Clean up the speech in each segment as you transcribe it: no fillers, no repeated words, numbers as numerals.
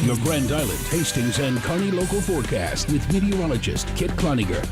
Your Grand Island, Hastings, and Kearney local forecast with meteorologist Kit Cloninger.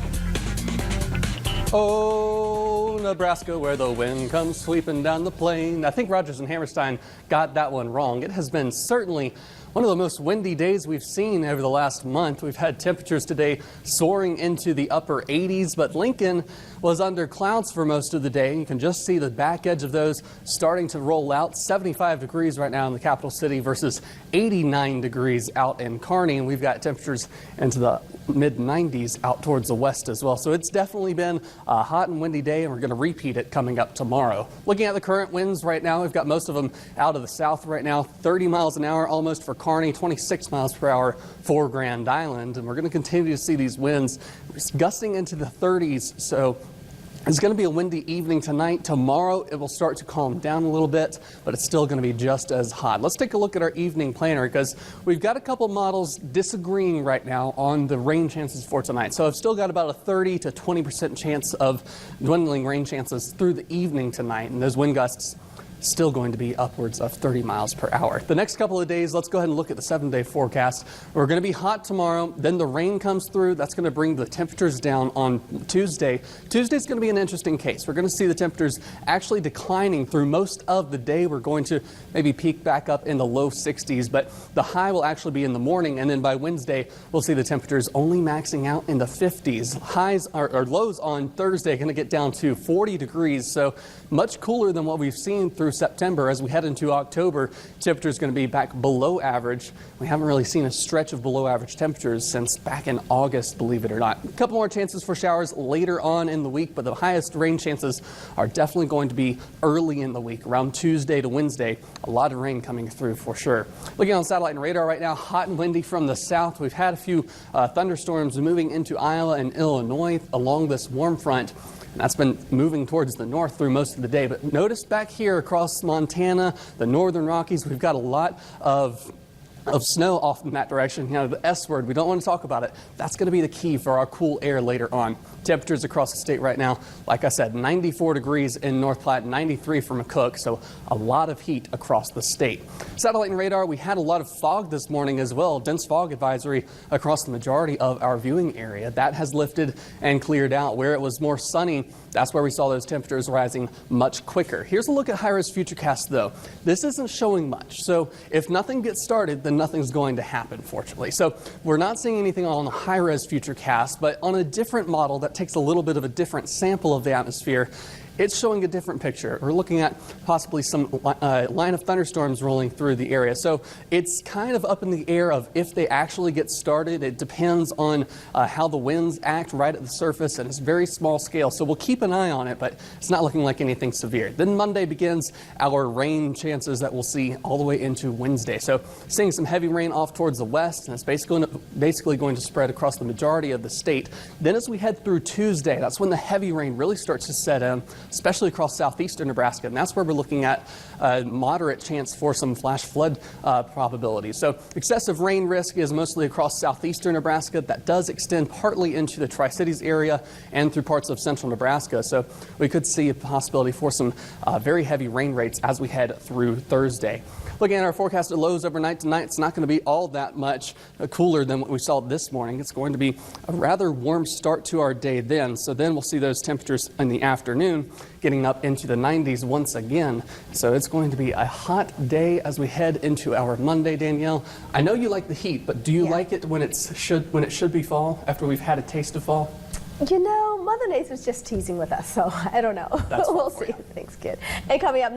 Oh, Nebraska, where the wind comes sweeping down the plain. I think Rodgers and Hammerstein got that one wrong. It has been certainly one of the most windy days we've seen over the last month. We've had temperatures today soaring into the upper 80s, but Lincoln was under clouds for most of the day. You can just see the back edge of those starting to roll out. 75 degrees right now in the capital city versus 89 degrees out in Kearney. And we've got temperatures into the mid 90s out towards the west as well. So it's definitely been a hot and windy day, and we're going to repeat it coming up tomorrow. Looking at the current winds right now, we've got most of them out of the south right now. 30 miles an hour almost for Kearney, 26 miles per hour for Grand Island. And we're going to continue to see these winds gusting into the 30s. So it's going to be a windy evening tonight. Tomorrow it will start to calm down a little bit, but it's still going to be just as hot. Let's take a look at our evening planner because we've got a couple models disagreeing right now on the rain chances for tonight. So I've still got about a 30 to 20% chance of dwindling rain chances through the evening tonight, and those wind gusts still going to be upwards of 30 miles per hour. The next couple of days, let's go ahead and look at the 7-day forecast. We're going to be hot tomorrow, then the rain comes through. That's going to bring the temperatures down on Tuesday. Tuesday's going to be an interesting case. We're going to see the temperatures actually declining through most of the day. We're going to maybe peak back up in the low 60s, but the high will actually be in the morning, and then by Wednesday, we'll see the temperatures only maxing out in the 50s. Highs or lows on Thursday are going to get down to 40 degrees, so much cooler than what we've seen through September. As we head into October, temperature is going to be back below average. We haven't really seen a stretch of below average temperatures since back in August, believe it or not. A couple more chances for showers later on in the week, but the highest rain chances are definitely going to be early in the week, around Tuesday to Wednesday. A lot of rain coming through for sure. Looking on satellite and radar right now, hot and windy from the south. We've had a few thunderstorms moving into Iowa and Illinois along this warm front. And that's been moving towards the north through most of the day. But notice back here across Montana, the northern Rockies, we've got a lot of snow off in that direction. You know, the S word, we don't want to talk about it. That's going to be the key for our cool air later on. Temperatures across the state right now, like I said, 94 degrees in North Platte, 93 for McCook, so a lot of heat across the state. Satellite and radar, we had a lot of fog this morning as well. Dense fog advisory across the majority of our viewing area. That has lifted and cleared out. Where it was more sunny, that's where we saw those temperatures rising much quicker. Here's a look at high-res futurecast, though. This isn't showing much, so if nothing gets started, then nothing's going to happen, fortunately. So we're not seeing anything on the high-res futurecast, but on a different model that takes a little bit of a different sample of the atmosphere, it's showing a different picture. We're looking at possibly some line of thunderstorms rolling through the area. So it's kind of up in the air of if they actually get started. It depends on how the winds act right at the surface, and it's very small scale. So we'll keep an eye on it, but it's not looking like anything severe. Then Monday begins our rain chances that we'll see all the way into Wednesday. So seeing some heavy rain off towards the west, and it's basically going to spread across the majority of the state. Then as we head through Tuesday, that's when the heavy rain really starts to set in, especially across southeastern Nebraska, and that's where we're looking at a moderate chance for some flash flood probability. So excessive rain risk is mostly across southeastern Nebraska. That does extend partly into the Tri-Cities area and through parts of central Nebraska. So we could see a possibility for some very heavy rain rates as we head through Thursday. Looking at our forecasted lows overnight tonight, it's not going to be all that much cooler than what we saw this morning. It's going to be a rather warm start to our day then. So then we'll see those temperatures in the afternoon getting up into the 90s once again. So it's going to be a hot day as we head into our Monday, Danielle. I know you like the heat, but do you like it when it should be fall after we've had a taste of fall? You know, Mother Nature's just teasing with us, so I don't know. That's we'll see. Thanks, kid. And coming up